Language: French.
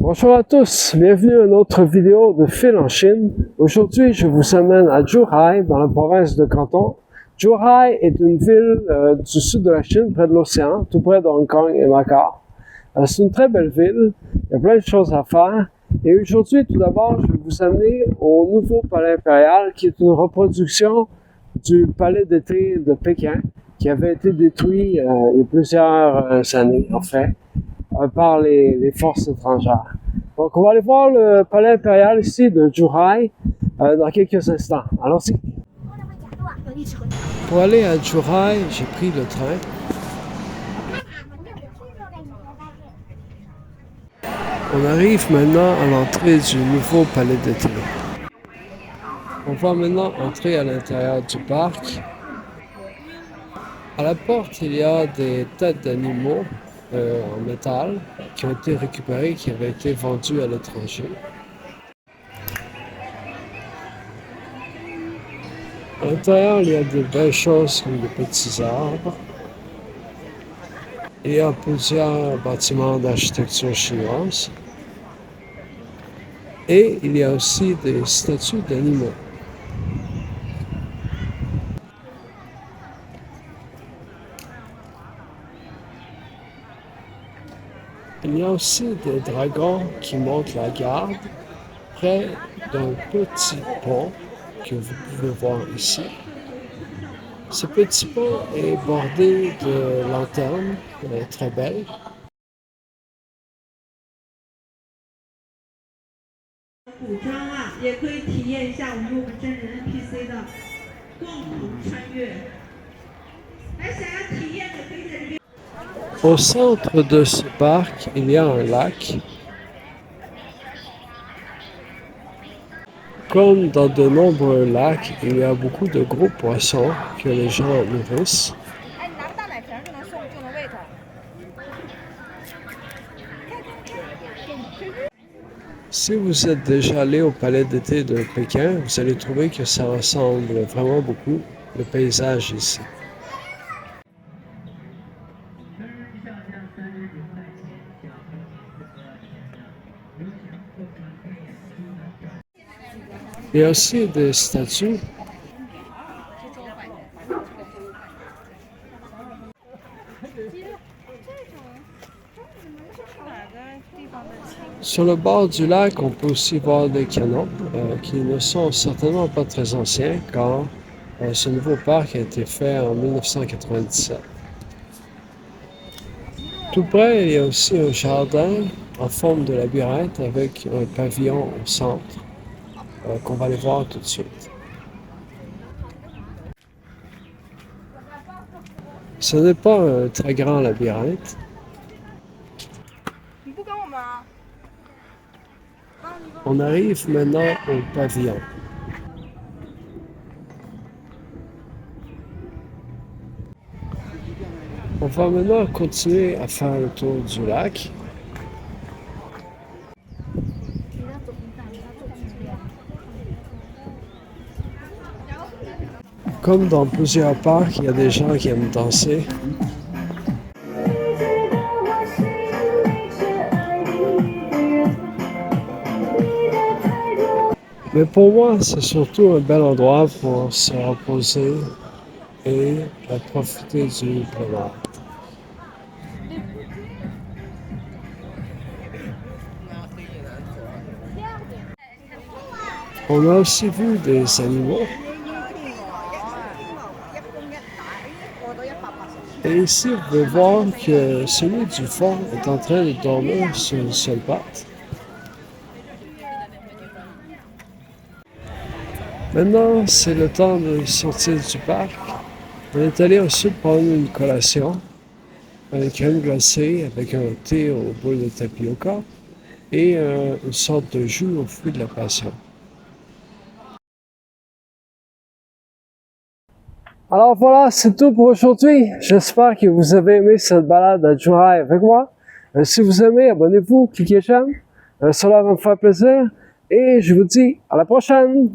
Bonjour à tous, bienvenue à une autre vidéo de Fil en Chine. Aujourd'hui, je vous amène à Zhuhai, dans la province de Canton. Zhuhai est une ville du sud de la Chine, près de l'océan, tout près de Hong Kong et Macao. C'est une très belle ville, il y a plein de choses à faire. Et aujourd'hui, tout d'abord, je vais vous amener au nouveau palais impérial, qui est une reproduction du palais d'été de Pékin, qui avait été détruit il y a plusieurs années, en fait, par les forces étrangères. Donc, on va aller voir le palais impérial ici de Zhuhai dans quelques instants. Allons-y. Pour aller à Zhuhai, j'ai pris le train. On arrive maintenant à l'entrée du nouveau palais d'été. On va maintenant entrer à l'intérieur du parc. À la porte, il y a des têtes d'animaux en métal qui ont été récupérés, qui avaient été vendus à l'étranger. À l'intérieur, il y a des belles choses comme des petits arbres. Il y a plusieurs bâtiments d'architecture chinoise. Et il y a aussi des statues d'animaux. Il y a aussi des dragons qui montent la garde près d'un petit pont que vous pouvez voir ici. Ce petit pont est bordé de lanternes très belles. Au centre de ce parc, il y a un lac. Comme dans de nombreux lacs, il y a beaucoup de gros poissons que les gens nourrissent. Si vous êtes déjà allé au palais d'été de Pékin, vous allez trouver que ça ressemble vraiment beaucoup, le paysage ici. Il y a aussi des statues. Sur le bord du lac, on peut aussi voir des canons qui ne sont certainement pas très anciens car ce nouveau parc a été fait en 1997. Tout près, il y a aussi un jardin en forme de labyrinthe avec un pavillon au centre qu'on va aller voir tout de suite. Ce n'est pas un très grand labyrinthe. On arrive maintenant au pavillon. On va maintenant continuer à faire le tour du lac. Comme dans plusieurs parcs, il y a des gens qui aiment danser. Mais pour moi, c'est surtout un bel endroit pour se reposer et profiter du plein air. On a aussi vu des animaux. Et ici, vous pouvez voir que celui du fond est en train de dormir sur une seule patte. Maintenant, c'est le temps de sortir du parc. On est allé ensuite prendre une collation, une crème glacée avec un thé au bol de tapioca et une sorte de jus aux fruits de la passion. Alors voilà, c'est tout pour aujourd'hui. J'espère que vous avez aimé cette balade à Zhuhai avec moi. Si vous aimez, abonnez-vous, cliquez j'aime. Cela va me faire plaisir. Et je vous dis à la prochaine!